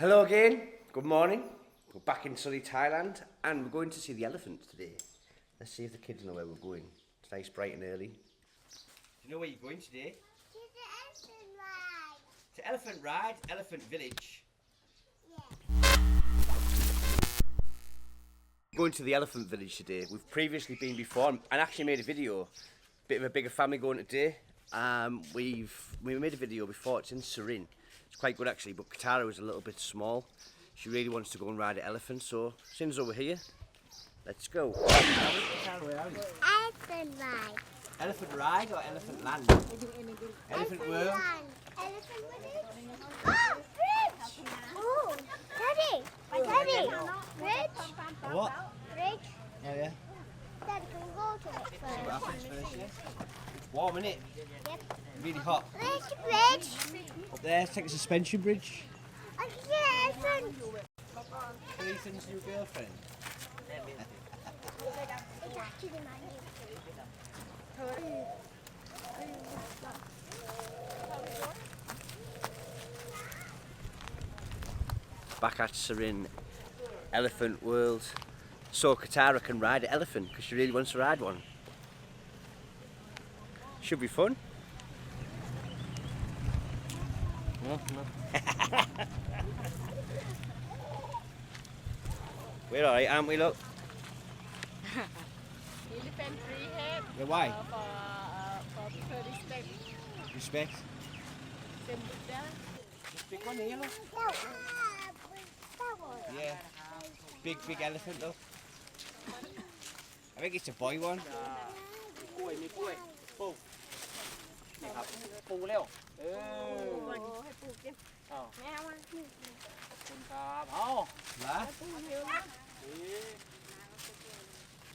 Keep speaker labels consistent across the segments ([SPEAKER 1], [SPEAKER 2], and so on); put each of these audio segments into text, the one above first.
[SPEAKER 1] Hello again, good morning. We're back in sunny Thailand and we're going to see the elephant today. Let's see if the kids know where we're going. It's nice, bright and early. Do you know where you're going today? To Elephant Ride, Elephant Village. Yeah. Going to the Elephant Village today. We've previously been before and actually made a video. Bit of a bigger family going today. We made a video before, it's in Surin. It's quite good actually, but Katara was a little bit small. She really wants to go and ride an elephant, so Sin's over here. Let's go.
[SPEAKER 2] Elephant ride.
[SPEAKER 1] Elephant ride or elephant land? Elephant world?
[SPEAKER 2] Elephant village. Oh, bridge! Oh, Daddy! Daddy! Bridge?
[SPEAKER 1] What?
[SPEAKER 2] Bridge?
[SPEAKER 1] Oh yeah.
[SPEAKER 2] Daddy, can we go to it
[SPEAKER 1] See
[SPEAKER 2] first?
[SPEAKER 1] what happens first, yeah? It's warm, isn't it?
[SPEAKER 2] Yep.
[SPEAKER 1] Really hot.
[SPEAKER 2] Where's the bridge?
[SPEAKER 1] Up there, it's like a suspension bridge.
[SPEAKER 2] I can see an elephant.
[SPEAKER 1] Ethan's new girlfriend.
[SPEAKER 2] It's actually my new.
[SPEAKER 1] Back at Surin Elephant World. So Katara can ride an elephant because she really wants to ride one. Should be fun. We're alright, aren't we, look?
[SPEAKER 3] Elephant free head
[SPEAKER 1] Yeah, why?
[SPEAKER 3] for respect.
[SPEAKER 1] Respect.
[SPEAKER 3] Sembeda.
[SPEAKER 1] Just big one here, look. Yeah. Big elephant, look. I think it's a boy one.
[SPEAKER 4] กล้วยมีกล้วยปูนี่ครับปูแล้ว
[SPEAKER 3] ให้ปูกินแม่ว่า
[SPEAKER 4] ขอบคุณครับเอา
[SPEAKER 1] Lá?
[SPEAKER 3] ปูหิวนะ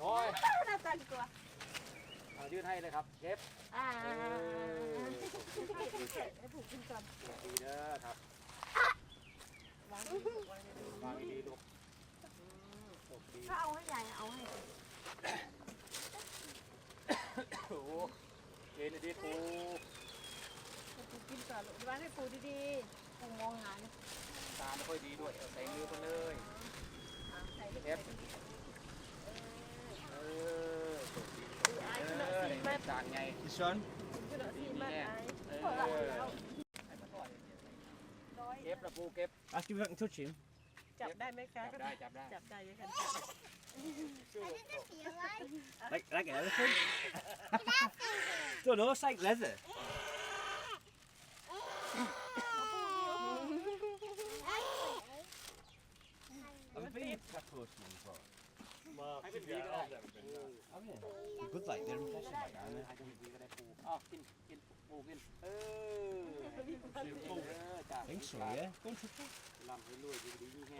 [SPEAKER 4] น้อย
[SPEAKER 3] น่าตันกว่า
[SPEAKER 4] ยื่นให้เลยครับเชฟ
[SPEAKER 3] ให้ปูกินก่อน
[SPEAKER 4] ดีเด้อครับวางดีๆลูกโชคดี
[SPEAKER 3] ถ้าเอาให้ใหญ่เอาให้
[SPEAKER 4] โอ้โหเย็นดีปู
[SPEAKER 3] ปูกินก่อนลูกวางให้ปูดีๆปูมองหา
[SPEAKER 4] ตาไม่ค่อยดีด้วยใส่มือไปเลย
[SPEAKER 3] ใส่
[SPEAKER 4] เชฟโชคดีจานไง
[SPEAKER 1] This one?
[SPEAKER 3] ขึ้นเอาซีมาไอ้
[SPEAKER 4] ให้
[SPEAKER 3] พอ
[SPEAKER 4] มา
[SPEAKER 3] แล้ว
[SPEAKER 4] ทอดเก็บละปูเก็บ
[SPEAKER 1] Ask if I can touch him.
[SPEAKER 3] จับได้ไหมคะ
[SPEAKER 4] จับได้จับได้
[SPEAKER 3] จับได้ยังกัน
[SPEAKER 1] Like an elephant? Don't know, it's like leather. I've been here to close to one before.
[SPEAKER 4] ให้เป็นดีก็ได้
[SPEAKER 1] Oh yeah. They're good, like, they're impressive, like, aren't they?
[SPEAKER 4] ให้เป็นดีก็ได้ปูอ๋อกินปูกินปูจ้า
[SPEAKER 1] I think so, yeah. Go and touch it.
[SPEAKER 4] ลำให้รวยดีๆแห้ง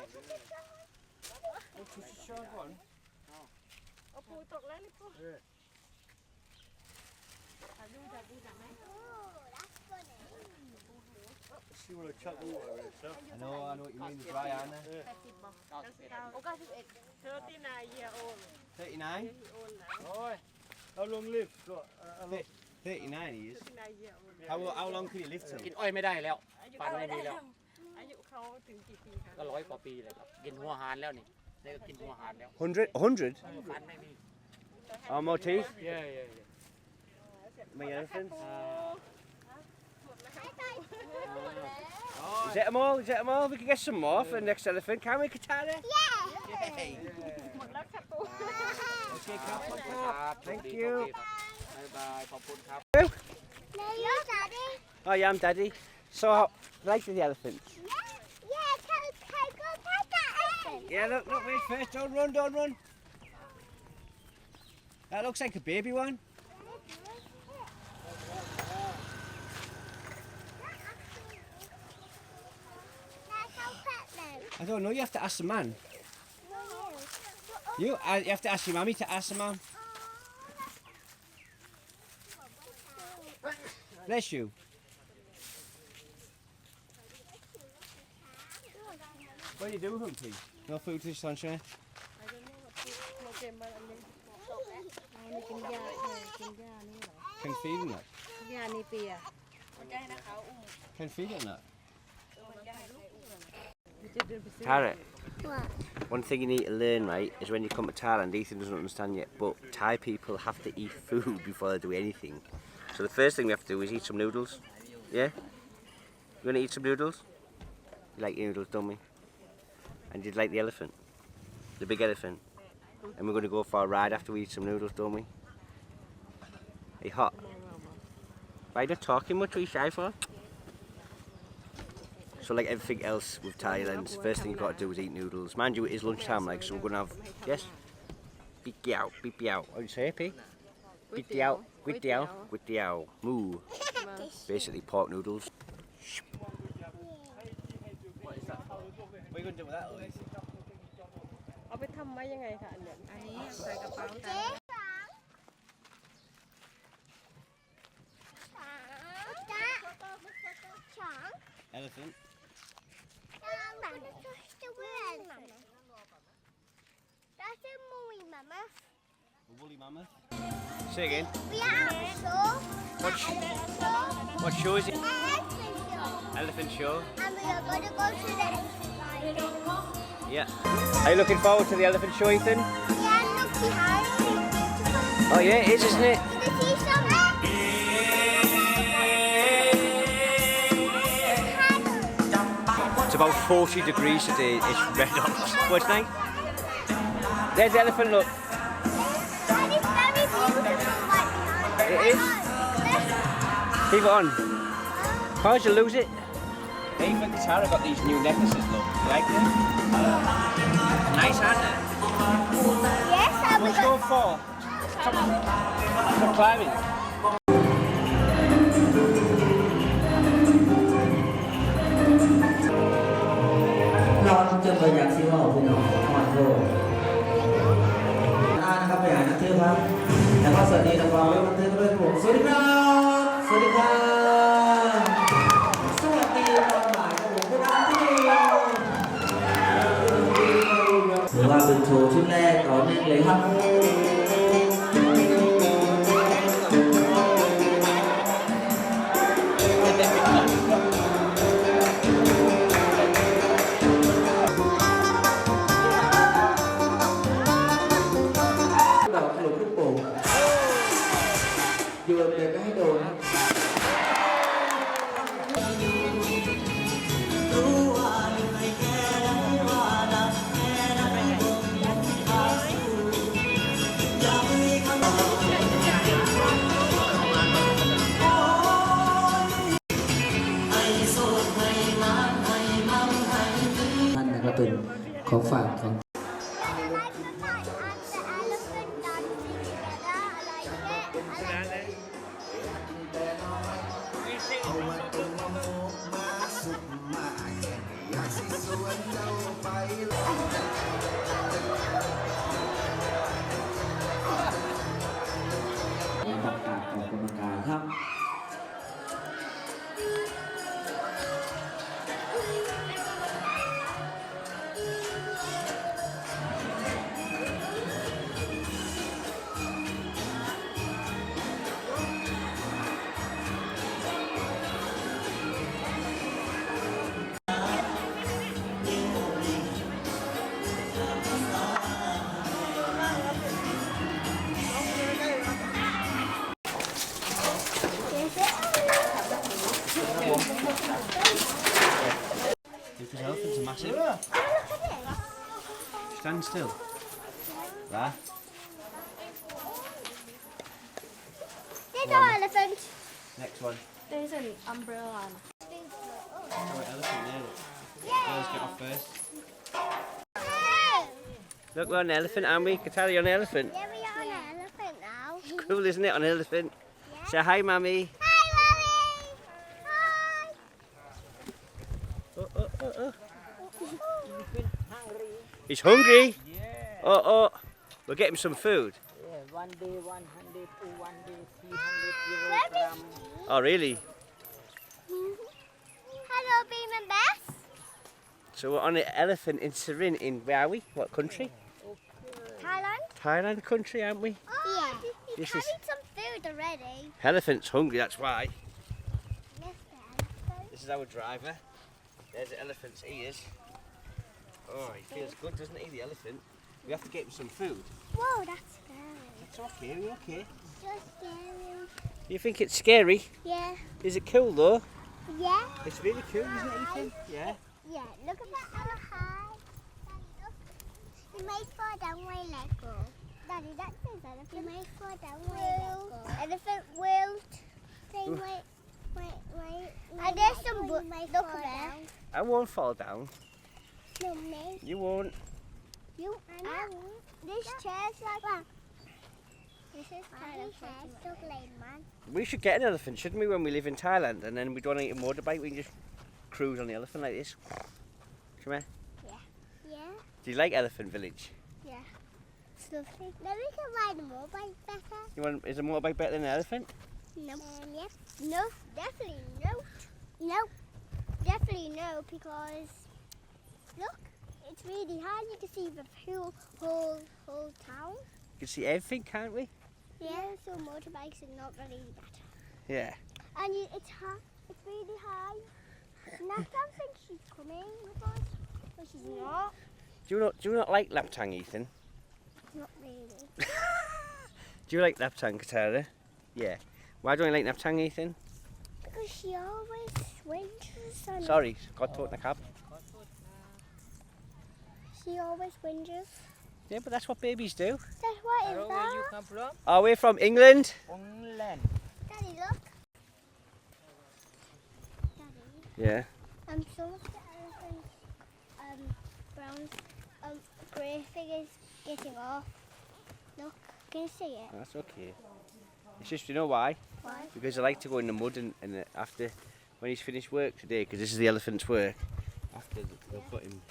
[SPEAKER 1] Go and touch the short one.
[SPEAKER 3] เอาปูตกแล้วนี่ปูถ่ายรูปจับไหม
[SPEAKER 5] See what a chuck of water is, huh?
[SPEAKER 1] I know what you mean, the dry, aren't they?
[SPEAKER 3] 80บอก99โอ้91 39 year old
[SPEAKER 1] 39?
[SPEAKER 3] he old now
[SPEAKER 5] Oi, how long live? Look, look.
[SPEAKER 1] 39 he is.
[SPEAKER 3] 39 year old
[SPEAKER 1] How long can he live
[SPEAKER 4] กิ
[SPEAKER 1] till?
[SPEAKER 4] นอ้อยไม่ได้แล้ว
[SPEAKER 3] อายุ
[SPEAKER 4] ฟันไม่มีแล้ว
[SPEAKER 3] อายุเขาถึงกี่ปีคะ
[SPEAKER 4] ก็100 กว่าปีเลยครับกินหัวหารแล้วนี่ได้ก็กินหัวหารแล้ว
[SPEAKER 1] 100? 100?
[SPEAKER 4] ฟันไม่มี
[SPEAKER 1] Oh, more teeth?
[SPEAKER 4] เย่เย่
[SPEAKER 1] My elephant?
[SPEAKER 3] หมดแล้วค่ะ
[SPEAKER 1] Is that them all? Is that them all? We can get some more for the next elephant, can't we, Katara?
[SPEAKER 2] Yeah.
[SPEAKER 1] Yay!
[SPEAKER 3] หมดแล้วค่ะปู
[SPEAKER 1] Okay, Kat,
[SPEAKER 4] ครับ
[SPEAKER 1] Thank
[SPEAKER 4] โชคดี
[SPEAKER 1] you.
[SPEAKER 4] โชคดีครับบ๊ายบายขอบคุณครับ
[SPEAKER 2] No, you're Daddy.
[SPEAKER 1] Oh, yeah, I'm Daddy. So, like the elephants?
[SPEAKER 2] Yeah, can go pet that elephant?
[SPEAKER 1] Yeah, look, wait first. Don't run. That looks like a baby one.
[SPEAKER 2] Let's go pet them.
[SPEAKER 1] I don't know, you have to ask the man.
[SPEAKER 2] No.
[SPEAKER 1] You have to ask your mummy to ask the man. Bless you. What do you do, Humpty? No food to sunshine?
[SPEAKER 3] โอเคมาอันนี้อันนี้กินยากินยานี่เหรอ
[SPEAKER 1] Can feed him that?
[SPEAKER 3] ยานี่เปียใกล้นะคะอุ้ม
[SPEAKER 1] Can feed him that?
[SPEAKER 3] จะ
[SPEAKER 1] Tara,
[SPEAKER 2] What?
[SPEAKER 1] one thing you need to learn, right, is when you come to Thailand, Ethan doesn't understand yet, but Thai people have to eat food before they do anything. So the first thing we have to do is eat some noodles. Yeah? You want to eat some noodles? You like noodles, don't we? And you'd like the elephant? The big elephant? And we're going to go for a ride after we eat some noodles, don't we? Are you hot? Why are you not talking much? What are you shy for? So like everything else with Thailand, first thing you've got to do is eat noodles. Mind you, it is lunchtime, like, so we're going to have, yes? Beep yow, beep yow. What do you say, P? Beep yow, beep yow, beep yow, moo. Basically pork noodles. What is that? What are you going to do with that, Louise?
[SPEAKER 3] เอาไปทำไว้ยังไงคะอันเนี้ย
[SPEAKER 6] อันนี้ใส่กระเป๋าตังค์
[SPEAKER 1] Elephant.
[SPEAKER 2] That's a movie, Mama.
[SPEAKER 1] A woolly mammoth. Say again.
[SPEAKER 2] We are at the show.
[SPEAKER 1] What show is it?
[SPEAKER 2] Elephant
[SPEAKER 1] Elephant show.
[SPEAKER 2] show. And we are going to go to the elephant ride.
[SPEAKER 1] Yeah. Are you looking forward to the elephant show, Ethan?
[SPEAKER 2] Yeah, look behind me.
[SPEAKER 1] Oh yeah, it is, isn't it?
[SPEAKER 2] Can you see something?
[SPEAKER 1] It's about 40 degrees today. It's red hot. What's nice? There's the elephant, look.
[SPEAKER 2] And it's very beautiful right behind
[SPEAKER 1] It is. Keep it on. How'd you lose it? Ethan and Tara got these new necklaces, look. You like them? Nice, aren't they?
[SPEAKER 2] Yes, and we
[SPEAKER 1] What's going for? For climbing.
[SPEAKER 7] เราจะไปอยากซีว่าพี่น้องขอโทษนะครับไปหานักเที่ยวครับแล้วก็สวัสดีนักร้องนักเที่ยวด้วยผมสวัสดีครับสวัสดีครับสวัสดีตอนบ่ายครับผมคุณอาที่ถือว่าเป็นโชว์ชุดแรกต่อเนื่องเลยครับโยนเลยไม่ให้โดนท่านนะครับเป็นของฝากของ ประกาศของกรรมการครับ
[SPEAKER 1] These elephants are massive. Stand still. There.
[SPEAKER 2] There's no elephant.
[SPEAKER 1] Next one.
[SPEAKER 3] There's an umbrella.
[SPEAKER 1] Oh, elephant there. Let's get off first. Look, we're on an elephant, aren't we? Katali on an elephant.
[SPEAKER 2] Yeah, we are on an elephant now.
[SPEAKER 1] It's cool, isn't it, on an elephant?
[SPEAKER 2] Yeah.
[SPEAKER 1] Say hi, Mummy.
[SPEAKER 2] Hi, Mommy. Hi.
[SPEAKER 1] Oh. He's hungry. Oh. We'll get him some food.
[SPEAKER 6] Yeah, 1 day 100 to 1 day 300
[SPEAKER 2] Where
[SPEAKER 6] kilogram.
[SPEAKER 2] is
[SPEAKER 1] Oh, really?
[SPEAKER 2] Hello, Beam and Bess.
[SPEAKER 1] So we're on an elephant in Surin in, where are we? What country?
[SPEAKER 2] Thailand?
[SPEAKER 1] Thailand country, aren't we?
[SPEAKER 2] Yeah. You
[SPEAKER 1] This
[SPEAKER 2] carried
[SPEAKER 1] is-
[SPEAKER 2] some food already.
[SPEAKER 1] Elephant's hungry, that's why.
[SPEAKER 2] Yes, the elephant.
[SPEAKER 1] This is our driver. There's the elephant's ears. Oh, he feels good, doesn't he, the elephant? We have to get him some food.
[SPEAKER 2] Whoa, that's scary.
[SPEAKER 1] It's okay, are you okay?
[SPEAKER 2] So scary.
[SPEAKER 1] You think it's scary?
[SPEAKER 2] Yeah.
[SPEAKER 1] Is it cool though?
[SPEAKER 2] Yeah.
[SPEAKER 1] It's really cool, isn't it, Ethan? Yeah.
[SPEAKER 2] Yeah. Look at that other high. Daddy, look. You might fall down when I let go. Daddy, that says elephant. You might fall down when I let go. Elephant will. They might. And there's some look there.
[SPEAKER 1] I won't fall down.
[SPEAKER 2] No, me.
[SPEAKER 1] You won't.
[SPEAKER 2] You and this chair's like that. This is kind of so lame, man.
[SPEAKER 1] We should get an elephant, shouldn't we, when we live in Thailand? And then we don't need a motorbike, we can just cruise on the elephant like this. Come here.
[SPEAKER 2] Yeah.
[SPEAKER 1] Do you like Elephant Village?
[SPEAKER 2] Yeah. It's lovely. Then we can ride a motorbike better.
[SPEAKER 1] Is a motorbike better than an elephant?
[SPEAKER 2] No. Yep. No, definitely no. No. Definitely no, because look, it's really high. You can see the whole town.
[SPEAKER 1] You can see everything, can't we?
[SPEAKER 2] Yeah. So motorbikes are not really better.
[SPEAKER 1] Yeah.
[SPEAKER 2] And it's high. It's really high. Nathan thinks she's coming with us, but she's not.
[SPEAKER 1] Do you not like Laptang, Ethan?
[SPEAKER 2] Not really.
[SPEAKER 1] Do you like Laptang, Katara? Yeah. Why don't you like Laptang, Ethan?
[SPEAKER 2] Because she always whinges. And
[SPEAKER 1] Sorry, got taught in the cab.
[SPEAKER 2] She always whinges.
[SPEAKER 1] Yeah, but that's what babies do.
[SPEAKER 2] That's what
[SPEAKER 6] Hello,
[SPEAKER 2] is
[SPEAKER 6] where you
[SPEAKER 2] that?
[SPEAKER 6] come from?
[SPEAKER 1] Are we from England?
[SPEAKER 6] England.
[SPEAKER 2] Daddy, look. Daddy.
[SPEAKER 1] Yeah.
[SPEAKER 2] Some of the elephants, brown, grey figures getting off. Look, can you see it?
[SPEAKER 1] That's okay. It's just, you know why?
[SPEAKER 2] Why?
[SPEAKER 1] Because I like to go in the mud and after, when he's finished work today, because this is the elephant's work, after they'll put him